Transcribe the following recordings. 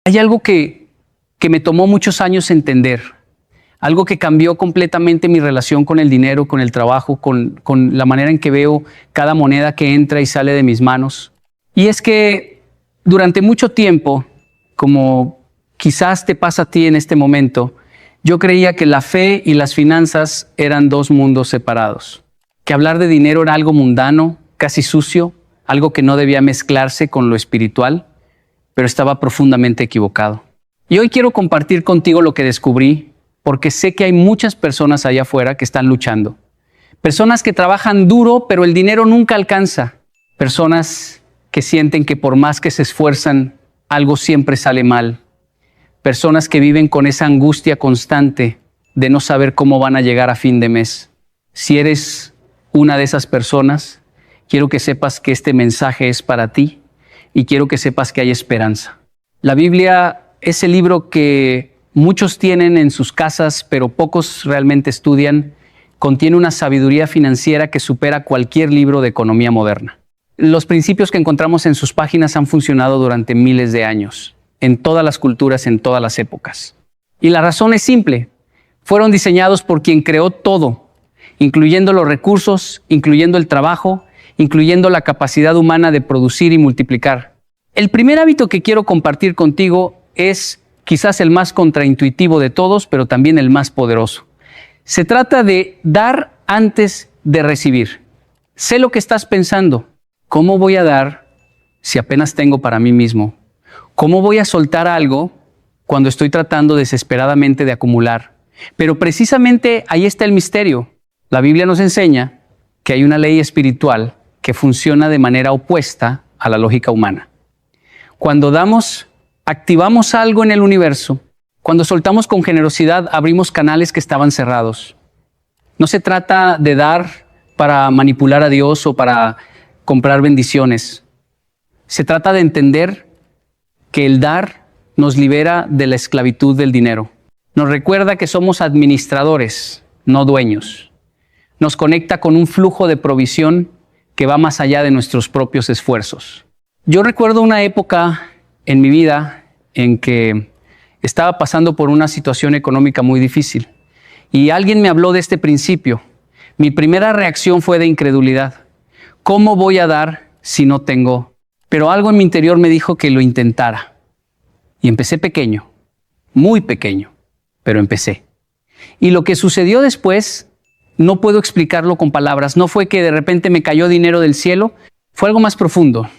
Hay algo que me tomó muchos años entender, algo que cambió completamente mi relación con el dinero, con el trabajo, con la manera en que veo cada moneda que entra y sale de mis manos. Y es que durante mucho tiempo, como quizás te pasa a ti en este momento, yo creía que la fe y las finanzas eran dos mundos separados, que hablar de dinero era algo mundano, casi sucio, algo que no debía mezclarse con lo espiritual, pero estaba profundamente equivocado. Y hoy quiero compartir contigo lo que descubrí, porque sé que hay muchas personas allá afuera que están luchando. Personas que trabajan duro, pero el dinero nunca alcanza. Personas que sienten que por más que se esfuerzan, algo siempre sale mal. Personas que viven con esa angustia constante de no saber cómo van a llegar a fin de mes. Si eres una de esas personas, quiero que sepas que este mensaje es para ti y quiero que sepas que hay esperanza. La Biblia es el libro que muchos tienen en sus casas, pero pocos realmente estudian. Contiene una sabiduría financiera que supera cualquier libro de economía moderna. Los principios que encontramos en sus páginas han funcionado durante miles de años, en todas las culturas, en todas las épocas. Y la razón es simple. Fueron diseñados por quien creó todo, incluyendo los recursos, incluyendo el trabajo, incluyendo la capacidad humana de producir y multiplicar. El primer hábito que quiero compartir contigo es quizás el más contraintuitivo de todos, pero también el más poderoso. Se trata de dar antes de recibir. Sé lo que estás pensando. ¿Cómo voy a dar si apenas tengo para mí mismo? ¿Cómo voy a soltar algo cuando estoy tratando desesperadamente de acumular? Pero precisamente ahí está el misterio. La Biblia nos enseña que hay una ley espiritual que funciona de manera opuesta a la lógica humana. Cuando damos, activamos algo en el universo. Cuando soltamos con generosidad, abrimos canales que estaban cerrados. No se trata de dar para manipular a Dios o para comprar bendiciones. Se trata de entender que el dar nos libera de la esclavitud del dinero. Nos recuerda que somos administradores, no dueños. Nos conecta con un flujo de provisión que va más allá de nuestros propios esfuerzos. Yo recuerdo una época en mi vida en que estaba pasando por una situación económica muy difícil y alguien me habló de este principio. Mi primera reacción fue de incredulidad. ¿Cómo voy a dar si no tengo? Pero algo en mi interior me dijo que lo intentara. Y empecé pequeño, muy pequeño, pero empecé. Y lo que sucedió después, no puedo explicarlo con palabras. No fue que de repente me cayó dinero del cielo, fue algo más profundo.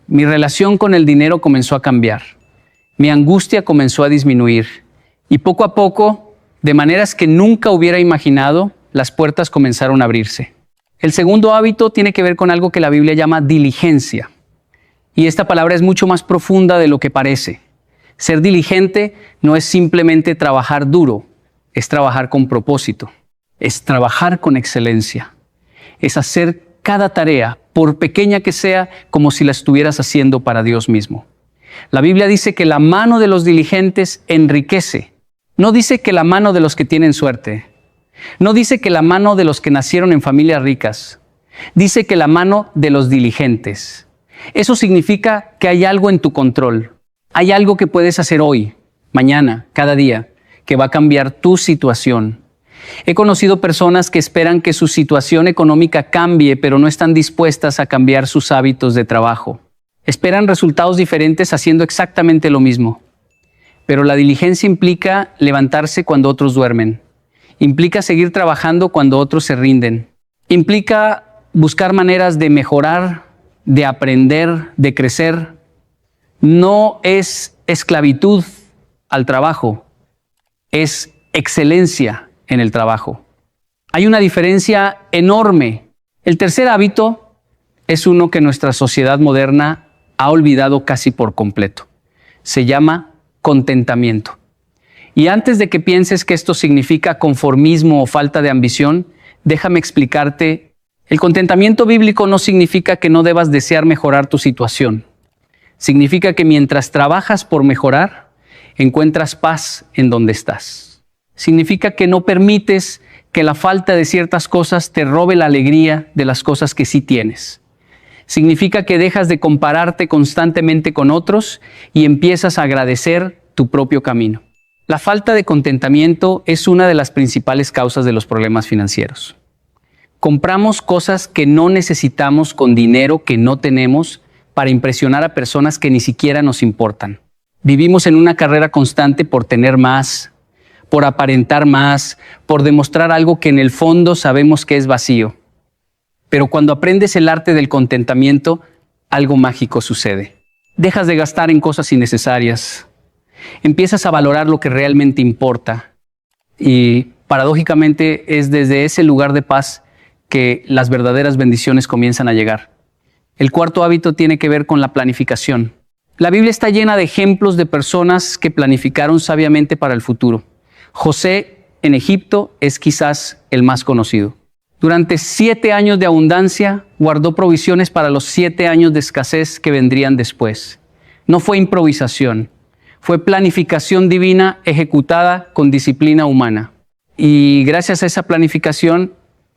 Mi relación con el dinero comenzó a cambiar. Mi angustia comenzó a disminuir. Y poco a poco, de maneras que nunca hubiera imaginado, las puertas comenzaron a abrirse. El segundo hábito tiene que ver con algo que la Biblia llama diligencia. Y esta palabra es mucho más profunda de lo que parece. Ser diligente no es simplemente trabajar duro, es trabajar con propósito, es trabajar con excelencia, es hacer cada tarea, por pequeña que sea, como si la estuvieras haciendo para Dios mismo. La Biblia dice que la mano de los diligentes enriquece. No dice que la mano de los que tienen suerte. No dice que la mano de los que nacieron en familias ricas. Dice que la mano de los diligentes. Eso significa que hay algo en tu control. Hay algo que puedes hacer hoy, mañana, cada día, que va a cambiar tu situación. He conocido personas que esperan que su situación económica cambie, pero no están dispuestas a cambiar sus hábitos de trabajo. Esperan resultados diferentes haciendo exactamente lo mismo. Pero la diligencia implica levantarse cuando otros duermen. Implica seguir trabajando cuando otros se rinden. Implica buscar maneras de mejorar, de aprender, de crecer. No es esclavitud al trabajo, es excelencia en el trabajo. Hay una diferencia enorme. El tercer hábito es uno que nuestra sociedad moderna ha olvidado casi por completo. Se llama contentamiento. Y antes de que pienses que esto significa conformismo o falta de ambición, déjame explicarte. El contentamiento bíblico no significa que no debas desear mejorar tu situación. Significa que mientras trabajas por mejorar, encuentras paz en donde estás. Significa que no permites que la falta de ciertas cosas te robe la alegría de las cosas que sí tienes. Significa que dejas de compararte constantemente con otros y empiezas a agradecer tu propio camino. La falta de contentamiento es una de las principales causas de los problemas financieros. Compramos cosas que no necesitamos con dinero que no tenemos para impresionar a personas que ni siquiera nos importan. Vivimos en una carrera constante por tener más, por aparentar más, por demostrar algo que en el fondo sabemos que es vacío. Pero cuando aprendes el arte del contentamiento, algo mágico sucede. Dejas de gastar en cosas innecesarias. Empiezas a valorar lo que realmente importa. Y paradójicamente es desde ese lugar de paz que las verdaderas bendiciones comienzan a llegar. El cuarto hábito tiene que ver con la planificación. La Biblia está llena de ejemplos de personas que planificaron sabiamente para el futuro. José en Egipto es quizás el más conocido. Durante 7 años de abundancia, guardó provisiones para los 7 años de escasez que vendrían después. No fue improvisación, fue planificación divina ejecutada con disciplina humana. Y gracias a esa planificación,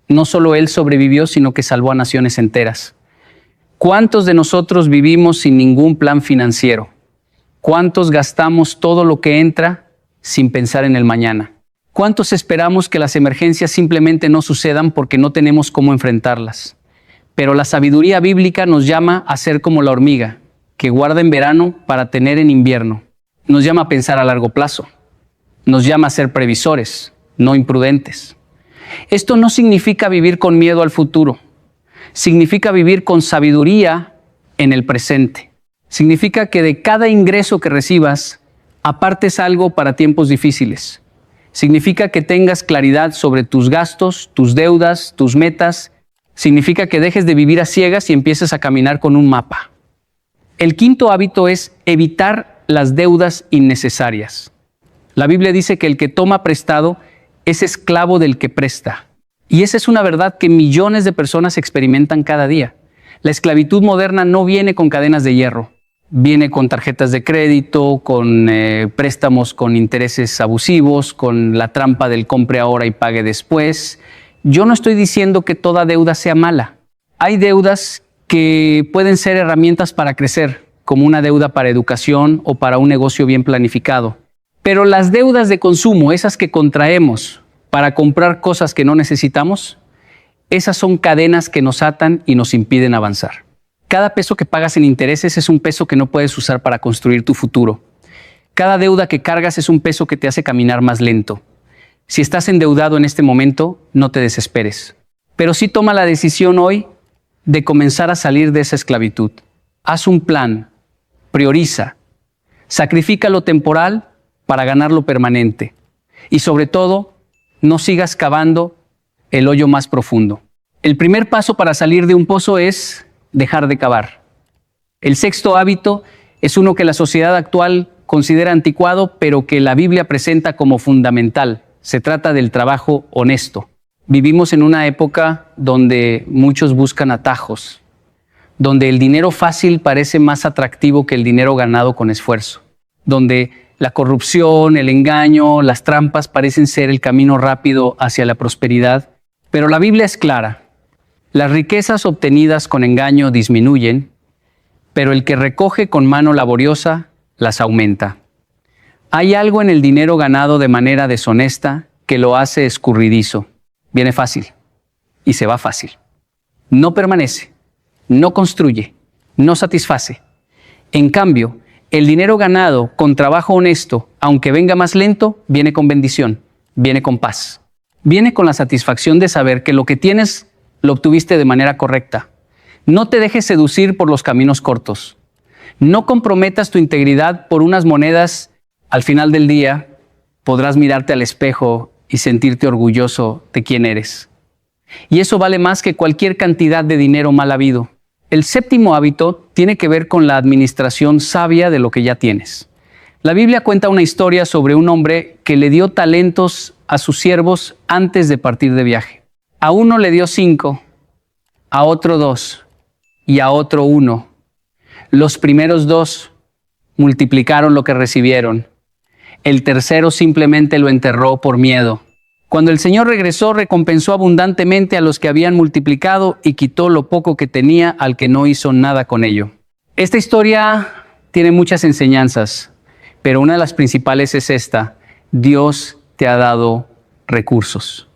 no solo él sobrevivió, sino que salvó a naciones enteras. ¿Cuántos de nosotros vivimos sin ningún plan financiero? ¿Cuántos gastamos todo lo que entra sin pensar en el mañana? ¿Cuántos esperamos que las emergencias simplemente no sucedan porque no tenemos cómo enfrentarlas? Pero la sabiduría bíblica nos llama a ser como la hormiga, que guarda en verano para tener en invierno. Nos llama a pensar a largo plazo. Nos llama a ser previsores, no imprudentes. Esto no significa vivir con miedo al futuro. Significa vivir con sabiduría en el presente. Significa que de cada ingreso que recibas, apartes algo para tiempos difíciles. Significa que tengas claridad sobre tus gastos, tus deudas, tus metas. Significa que dejes de vivir a ciegas y empieces a caminar con un mapa. El quinto hábito es evitar las deudas innecesarias. La Biblia dice que el que toma prestado es esclavo del que presta. Y esa es una verdad que millones de personas experimentan cada día. La esclavitud moderna no viene con cadenas de hierro. Viene con tarjetas de crédito, con préstamos con intereses abusivos, con la trampa del compre ahora y pague después. Yo no estoy diciendo que toda deuda sea mala. Hay deudas que pueden ser herramientas para crecer, como una deuda para educación o para un negocio bien planificado. Pero las deudas de consumo, esas que contraemos para comprar cosas que no necesitamos, esas son cadenas que nos atan y nos impiden avanzar. Cada peso que pagas en intereses es un peso que no puedes usar para construir tu futuro. Cada deuda que cargas es un peso que te hace caminar más lento. Si estás endeudado en este momento, no te desesperes. Pero sí toma la decisión hoy de comenzar a salir de esa esclavitud. Haz un plan, prioriza, sacrifica lo temporal para ganar lo permanente. Y sobre todo, no sigas cavando el hoyo más profundo. El primer paso para salir de un pozo es dejar de cavar. El sexto hábito es uno que la sociedad actual considera anticuado, pero que la Biblia presenta como fundamental. Se trata del trabajo honesto. Vivimos en una época donde muchos buscan atajos, donde el dinero fácil parece más atractivo que el dinero ganado con esfuerzo, donde la corrupción, el engaño, las trampas parecen ser el camino rápido hacia la prosperidad. Pero la Biblia es clara. Las riquezas obtenidas con engaño disminuyen, pero el que recoge con mano laboriosa las aumenta. Hay algo en el dinero ganado de manera deshonesta que lo hace escurridizo. Viene fácil y se va fácil. No permanece, no construye, no satisface. En cambio, el dinero ganado con trabajo honesto, aunque venga más lento, viene con bendición, viene con paz. Viene con la satisfacción de saber que lo que tienes lo obtuviste de manera correcta. No te dejes seducir por los caminos cortos. No comprometas tu integridad por unas monedas. Al final del día, podrás mirarte al espejo y sentirte orgulloso de quién eres. Y eso vale más que cualquier cantidad de dinero mal habido. El séptimo hábito tiene que ver con la administración sabia de lo que ya tienes. La Biblia cuenta una historia sobre un hombre que le dio talentos a sus siervos antes de partir de viaje. A uno le dio 5, a otro 2 y a otro 1. Los primeros 2 multiplicaron lo que recibieron. El tercero simplemente lo enterró por miedo. Cuando el Señor regresó, recompensó abundantemente a los que habían multiplicado y quitó lo poco que tenía al que no hizo nada con ello. Esta historia tiene muchas enseñanzas, pero una de las principales es esta: Dios te ha dado recursos.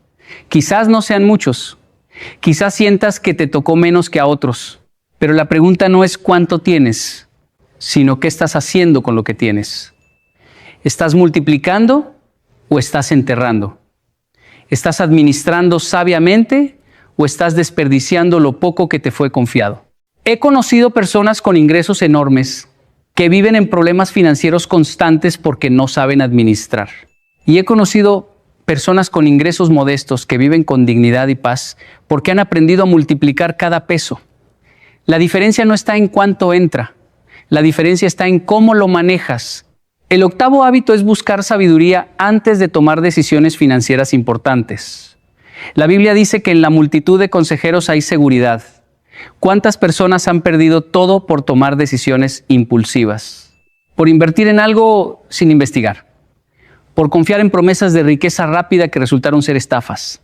Quizás no sean muchos, quizás sientas que te tocó menos que a otros, pero la pregunta no es cuánto tienes, sino qué estás haciendo con lo que tienes. ¿Estás multiplicando o estás enterrando? ¿Estás administrando sabiamente o estás desperdiciando lo poco que te fue confiado? He conocido personas con ingresos enormes que viven en problemas financieros constantes porque no saben administrar. Y he conocido personas con ingresos modestos que viven con dignidad y paz porque han aprendido a multiplicar cada peso. La diferencia no está en cuánto entra, la diferencia está en cómo lo manejas. El octavo hábito es buscar sabiduría antes de tomar decisiones financieras importantes. La Biblia dice que en la multitud de consejeros hay seguridad. ¿Cuántas personas han perdido todo por tomar decisiones impulsivas? Por invertir en algo sin investigar. Por confiar en promesas de riqueza rápida que resultaron ser estafas.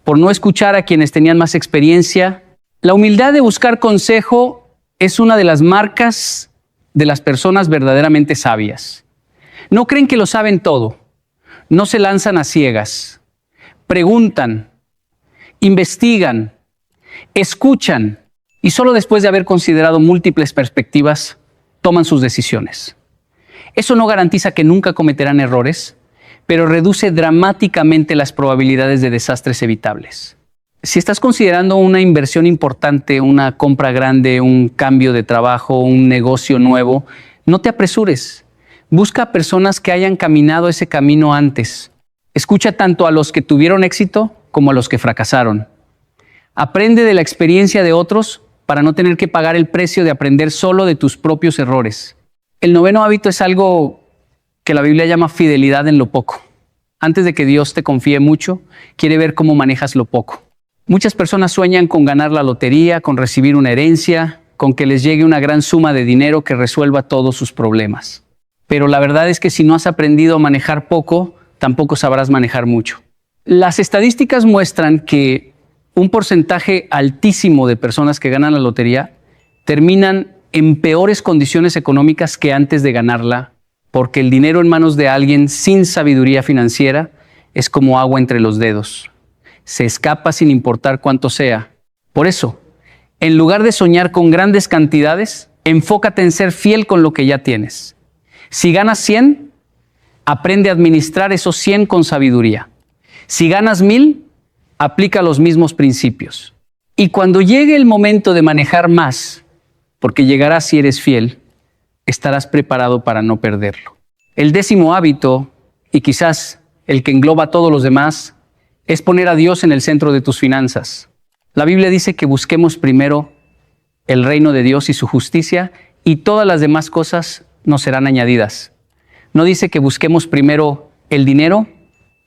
Por no escuchar a quienes tenían más experiencia. La humildad de buscar consejo es una de las marcas de las personas verdaderamente sabias. No creen que lo saben todo, no se lanzan a ciegas, preguntan, investigan, escuchan y solo después de haber considerado múltiples perspectivas, toman sus decisiones. Eso no garantiza que nunca cometerán errores, pero reduce dramáticamente las probabilidades de desastres evitables. Si estás considerando una inversión importante, una compra grande, un cambio de trabajo, un negocio nuevo, no te apresures. Busca a personas que hayan caminado ese camino antes. Escucha tanto a los que tuvieron éxito como a los que fracasaron. Aprende de la experiencia de otros para no tener que pagar el precio de aprender solo de tus propios errores. El noveno hábito es algo que la Biblia llama fidelidad en lo poco. Antes de que Dios te confíe mucho, quiere ver cómo manejas lo poco. Muchas personas sueñan con ganar la lotería, con recibir una herencia, con que les llegue una gran suma de dinero que resuelva todos sus problemas. Pero la verdad es que si no has aprendido a manejar poco, tampoco sabrás manejar mucho. Las estadísticas muestran que un porcentaje altísimo de personas que ganan la lotería terminan en peores condiciones económicas que antes de ganarla, porque el dinero en manos de alguien sin sabiduría financiera es como agua entre los dedos. Se escapa sin importar cuánto sea. Por eso, en lugar de soñar con grandes cantidades, enfócate en ser fiel con lo que ya tienes. Si ganas 100, aprende a administrar esos 100 con sabiduría. Si ganas 1000, aplica los mismos principios. Y cuando llegue el momento de manejar más, porque llegará si eres fiel, estarás preparado para no perderlo. El décimo hábito, y quizás el que engloba a todos los demás, es poner a Dios en el centro de tus finanzas. La Biblia dice que busquemos primero el reino de Dios y su justicia, y todas las demás cosas nos serán añadidas. No dice que busquemos primero el dinero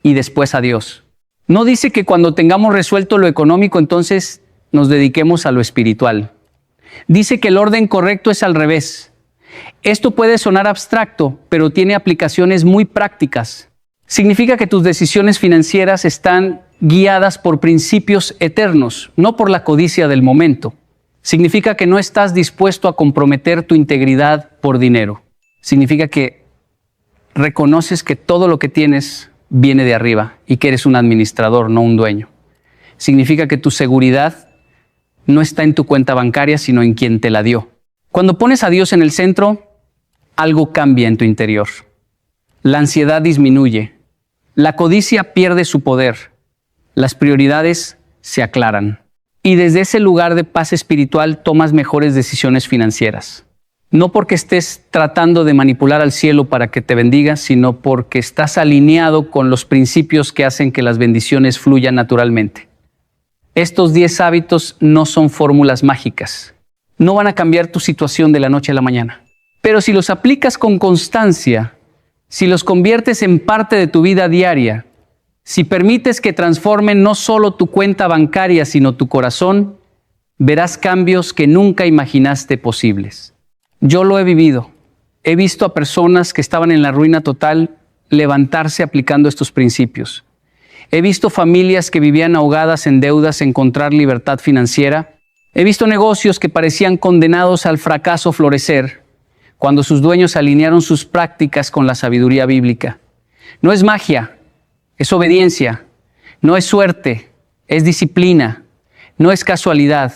y después a Dios. No dice que cuando tengamos resuelto lo económico, entonces nos dediquemos a lo espiritual. Dice que el orden correcto es al revés. Esto puede sonar abstracto, pero tiene aplicaciones muy prácticas. Significa que tus decisiones financieras están guiadas por principios eternos, no por la codicia del momento. Significa que no estás dispuesto a comprometer tu integridad por dinero. Significa que reconoces que todo lo que tienes viene de arriba y que eres un administrador, no un dueño. Significa que tu seguridad no está en tu cuenta bancaria, sino en quien te la dio. Cuando pones a Dios en el centro, algo cambia en tu interior. La ansiedad disminuye. La codicia pierde su poder. Las prioridades se aclaran. Y desde ese lugar de paz espiritual tomas mejores decisiones financieras. No porque estés tratando de manipular al cielo para que te bendiga, sino porque estás alineado con los principios que hacen que las bendiciones fluyan naturalmente. Estos 10 hábitos no son fórmulas mágicas. No van a cambiar tu situación de la noche a la mañana. Pero si los aplicas con constancia, si los conviertes en parte de tu vida diaria, si permites que transformen no solo tu cuenta bancaria, sino tu corazón, verás cambios que nunca imaginaste posibles. Yo lo he vivido. He visto a personas que estaban en la ruina total levantarse aplicando estos principios. He visto familias que vivían ahogadas en deudas encontrar libertad financiera. He visto negocios que parecían condenados al fracaso florecer cuando sus dueños alinearon sus prácticas con la sabiduría bíblica. No es magia, es obediencia. No es suerte, es disciplina. No es casualidad,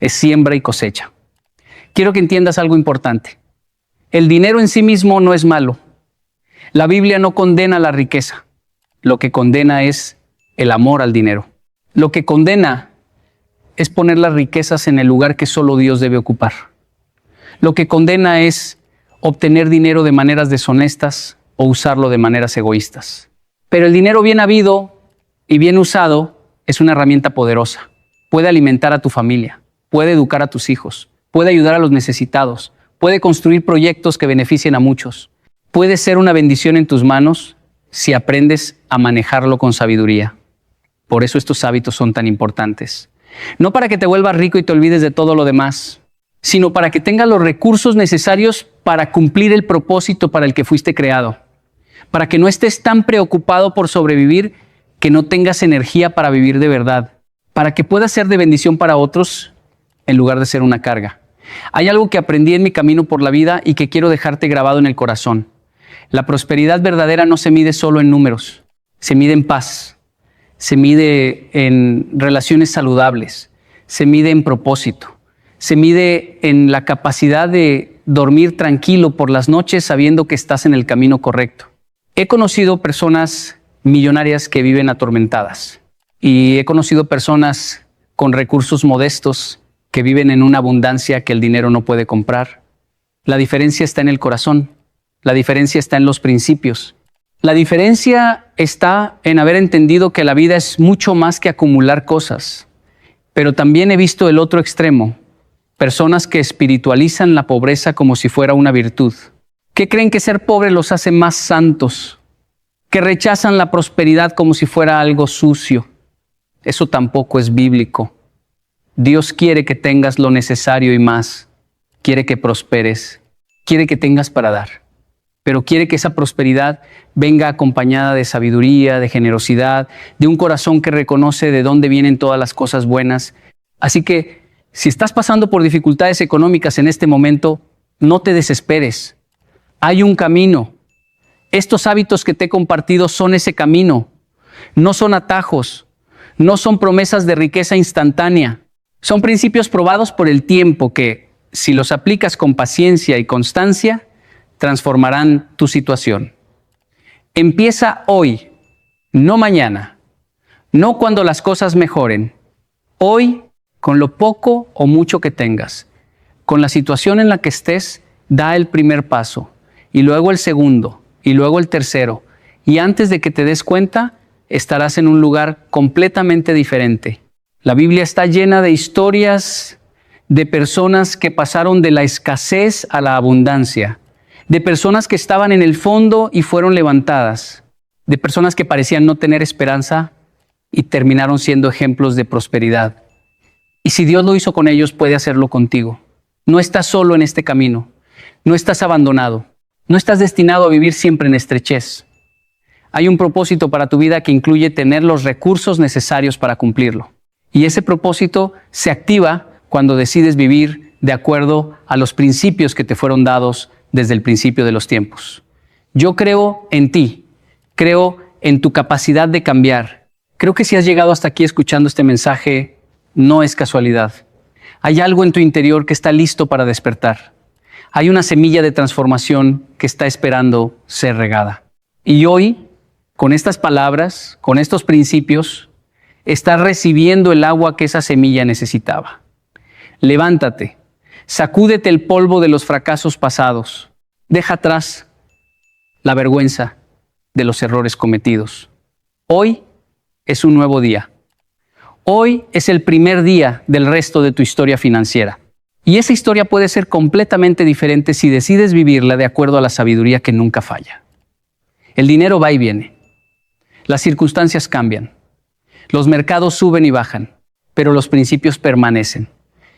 es siembra y cosecha. Quiero que entiendas algo importante. El dinero en sí mismo no es malo. La Biblia no condena la riqueza. Lo que condena es el amor al dinero. Lo que condena es poner las riquezas en el lugar que solo Dios debe ocupar. Lo que condena es obtener dinero de maneras deshonestas o usarlo de maneras egoístas. Pero el dinero bien habido y bien usado es una herramienta poderosa. Puede alimentar a tu familia, puede educar a tus hijos, puede ayudar a los necesitados, puede construir proyectos que beneficien a muchos. Puede ser una bendición en tus manos si aprendes a manejarlo con sabiduría. Por eso estos hábitos son tan importantes. No para que te vuelvas rico y te olvides de todo lo demás, sino para que tengas los recursos necesarios para cumplir el propósito para el que fuiste creado. Para que no estés tan preocupado por sobrevivir que no tengas energía para vivir de verdad. Para que puedas ser de bendición para otros en lugar de ser una carga. Hay algo que aprendí en mi camino por la vida y que quiero dejarte grabado en el corazón. La prosperidad verdadera no se mide solo en números, se mide en paz, se mide en relaciones saludables, se mide en propósito, se mide en la capacidad de dormir tranquilo por las noches sabiendo que estás en el camino correcto. He conocido personas millonarias que viven atormentadas y he conocido personas con recursos modestos que viven en una abundancia que el dinero no puede comprar. La diferencia está en el corazón. La diferencia está en los principios. La diferencia está en haber entendido que la vida es mucho más que acumular cosas. Pero también he visto el otro extremo. Personas que espiritualizan la pobreza como si fuera una virtud. Que creen que ser pobre los hace más santos. Que rechazan la prosperidad como si fuera algo sucio. Eso tampoco es bíblico. Dios quiere que tengas lo necesario y más. Quiere que prosperes. Quiere que tengas para dar. Pero quiere que esa prosperidad venga acompañada de sabiduría, de generosidad, de un corazón que reconoce de dónde vienen todas las cosas buenas. Así que, si estás pasando por dificultades económicas en este momento, no te desesperes. Hay un camino. Estos hábitos que te he compartido son ese camino. No son atajos. No son promesas de riqueza instantánea. Son principios probados por el tiempo que, si los aplicas con paciencia y constancia, transformarán tu situación. Empieza hoy, no mañana, no cuando las cosas mejoren. Hoy, con lo poco o mucho que tengas, con la situación en la que estés, da el primer paso, y luego el segundo, y luego el tercero, y antes de que te des cuenta, estarás en un lugar completamente diferente. La Biblia está llena de historias de personas que pasaron de la escasez a la abundancia, de personas que estaban en el fondo y fueron levantadas, de personas que parecían no tener esperanza y terminaron siendo ejemplos de prosperidad. Y si Dios lo hizo con ellos, puede hacerlo contigo. No estás solo en este camino, no estás abandonado, no estás destinado a vivir siempre en estrechez. Hay un propósito para tu vida que incluye tener los recursos necesarios para cumplirlo. Y ese propósito se activa cuando decides vivir de acuerdo a los principios que te fueron dados desde el principio de los tiempos. Yo creo en ti, creo en tu capacidad de cambiar. Creo que si has llegado hasta aquí escuchando este mensaje, no es casualidad. Hay algo en tu interior que está listo para despertar. Hay una semilla de transformación que está esperando ser regada. Y hoy, con estas palabras, con estos principios, estás recibiendo el agua que esa semilla necesitaba. Levántate. Sacúdete el polvo de los fracasos pasados. Deja atrás la vergüenza de los errores cometidos. Hoy es un nuevo día. Hoy es el primer día del resto de tu historia financiera. Y esa historia puede ser completamente diferente si decides vivirla de acuerdo a la sabiduría que nunca falla. El dinero va y viene. Las circunstancias cambian. Los mercados suben y bajan, pero los principios permanecen.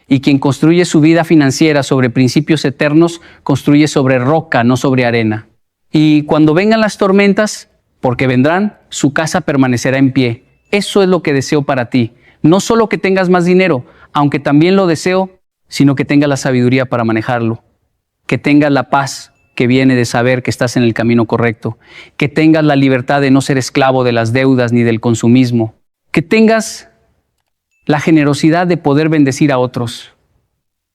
Y quien construye su vida financiera sobre principios eternos, construye sobre roca, no sobre arena. Y cuando vengan las tormentas, porque vendrán, su casa permanecerá en pie. Eso es lo que deseo para ti. No solo que tengas más dinero, aunque también lo deseo, sino que tengas la sabiduría para manejarlo. Que tengas la paz que viene de saber que estás en el camino correcto. Que tengas la libertad de no ser esclavo de las deudas ni del consumismo. Que tengas la generosidad de poder bendecir a otros.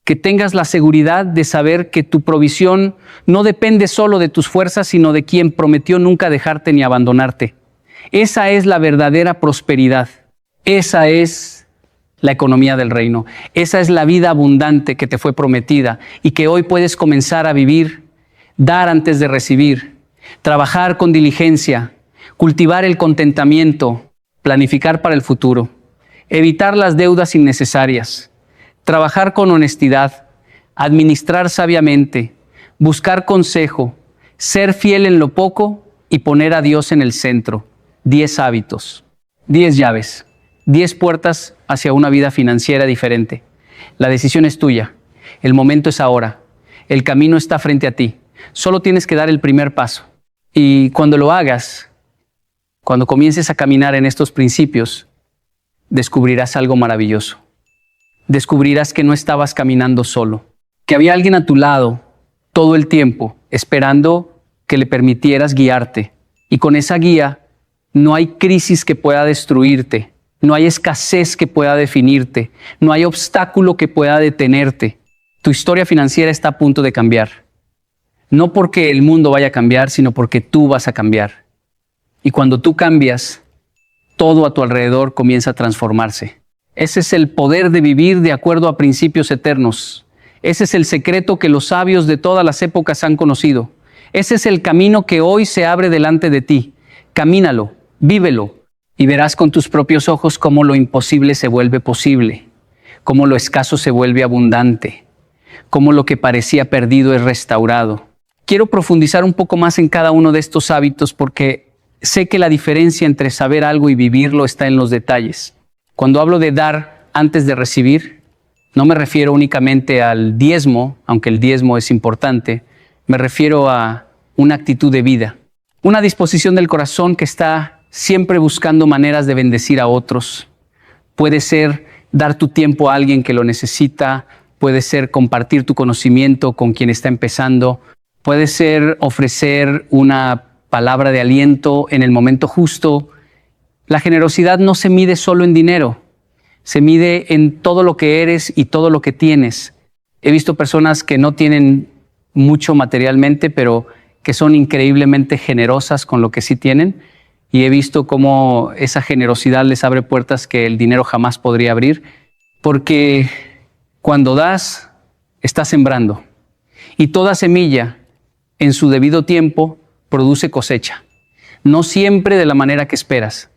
Que tengas la seguridad de saber que tu provisión no depende solo de tus fuerzas, sino de quien prometió nunca dejarte ni abandonarte. Esa es la verdadera prosperidad. Esa es la economía del reino. Esa es la vida abundante que te fue prometida y que hoy puedes comenzar a vivir, dar antes de recibir, trabajar con diligencia, cultivar el contentamiento, planificar para el futuro, evitar las deudas innecesarias, trabajar con honestidad, administrar sabiamente, buscar consejo, ser fiel en lo poco y poner a Dios en el centro. 10 hábitos, 10 llaves, 10 puertas hacia una vida financiera diferente. La decisión es tuya, el momento es ahora, el camino está frente a ti. Solo tienes que dar el primer paso. Y cuando lo hagas, cuando comiences a caminar en estos principios, descubrirás algo maravilloso. Descubrirás que no estabas caminando solo, que había alguien a tu lado todo el tiempo, esperando que le permitieras guiarte. Y con esa guía no hay crisis que pueda destruirte, no hay escasez que pueda definirte, no hay obstáculo que pueda detenerte. Tu historia financiera está a punto de cambiar. No porque el mundo vaya a cambiar, sino porque tú vas a cambiar. Y cuando tú cambias, todo a tu alrededor comienza a transformarse. Ese es el poder de vivir de acuerdo a principios eternos. Ese es el secreto que los sabios de todas las épocas han conocido. Ese es el camino que hoy se abre delante de ti. Camínalo, vívelo, y verás con tus propios ojos cómo lo imposible se vuelve posible, cómo lo escaso se vuelve abundante, cómo lo que parecía perdido es restaurado. Quiero profundizar un poco más en cada uno de estos hábitos porque sé que la diferencia entre saber algo y vivirlo está en los detalles. Cuando hablo de dar antes de recibir, no me refiero únicamente al diezmo, aunque el diezmo es importante, me refiero a una actitud de vida, una disposición del corazón que está siempre buscando maneras de bendecir a otros. Puede ser dar tu tiempo a alguien que lo necesita, puede ser compartir tu conocimiento con quien está empezando, puede ser ofrecer una palabra de aliento en el momento justo. La generosidad no se mide solo en dinero, se mide en todo lo que eres y todo lo que tienes. He visto personas que no tienen mucho materialmente, pero que son increíblemente generosas con lo que sí tienen. Y he visto cómo esa generosidad les abre puertas que el dinero jamás podría abrir. Porque cuando das, estás sembrando. Y toda semilla, en su debido tiempo, produce cosecha. No siempre de la manera que esperas.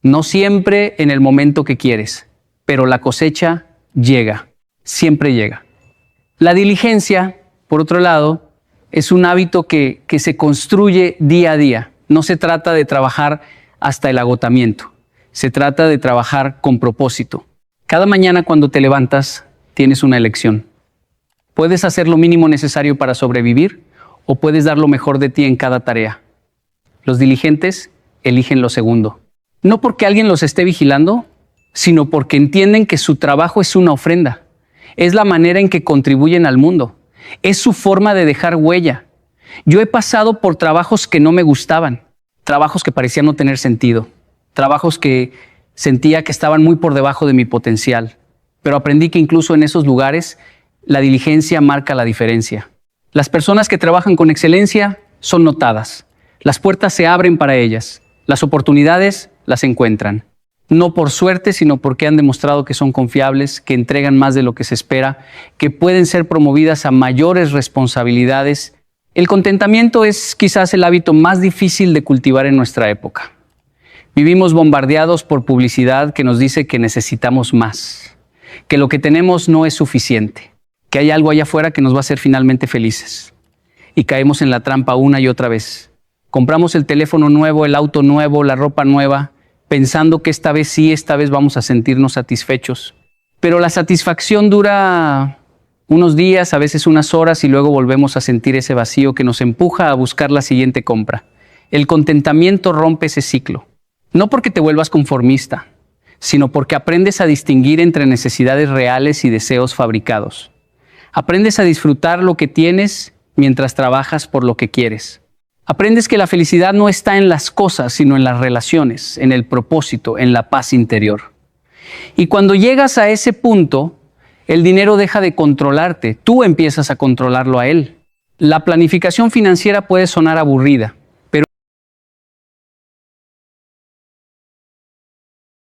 No siempre en el momento que quieres. Pero la cosecha llega. Siempre llega. La diligencia, por otro lado, es un hábito que se construye día a día. No se trata de trabajar hasta el agotamiento. Se trata de trabajar con propósito. Cada mañana cuando te levantas, tienes una elección. Puedes hacer lo mínimo necesario para sobrevivir o puedes dar lo mejor de ti en cada tarea. Los diligentes eligen lo segundo. No porque alguien los esté vigilando, sino porque entienden que su trabajo es una ofrenda. Es la manera en que contribuyen al mundo. Es su forma de dejar huella. Yo he pasado por trabajos que no me gustaban, trabajos que parecían no tener sentido, trabajos que sentía que estaban muy por debajo de mi potencial, pero aprendí que incluso en esos lugares la diligencia marca la diferencia. Las personas que trabajan con excelencia son notadas, las puertas se abren para ellas, las oportunidades las encuentran. No por suerte, sino porque han demostrado que son confiables, que entregan más de lo que se espera, que pueden ser promovidas a mayores responsabilidades. El contentamiento es quizás el hábito más difícil de cultivar en nuestra época. Vivimos bombardeados por publicidad que nos dice que necesitamos más, que lo que tenemos no es suficiente, que hay algo allá afuera que nos va a hacer finalmente felices. Y caemos en la trampa una y otra vez. Compramos el teléfono nuevo, el auto nuevo, la ropa nueva, pensando que esta vez sí, esta vez vamos a sentirnos satisfechos. Pero la satisfacción dura unos días, a veces unas horas, y luego volvemos a sentir ese vacío que nos empuja a buscar la siguiente compra. El contentamiento rompe ese ciclo. No porque te vuelvas conformista, sino porque aprendes a distinguir entre necesidades reales y deseos fabricados. Aprendes a disfrutar lo que tienes mientras trabajas por lo que quieres. Aprendes que la felicidad no está en las cosas, sino en las relaciones, en el propósito, en la paz interior. Y cuando llegas a ese punto, el dinero deja de controlarte, tú empiezas a controlarlo a él. La planificación financiera puede sonar aburrida,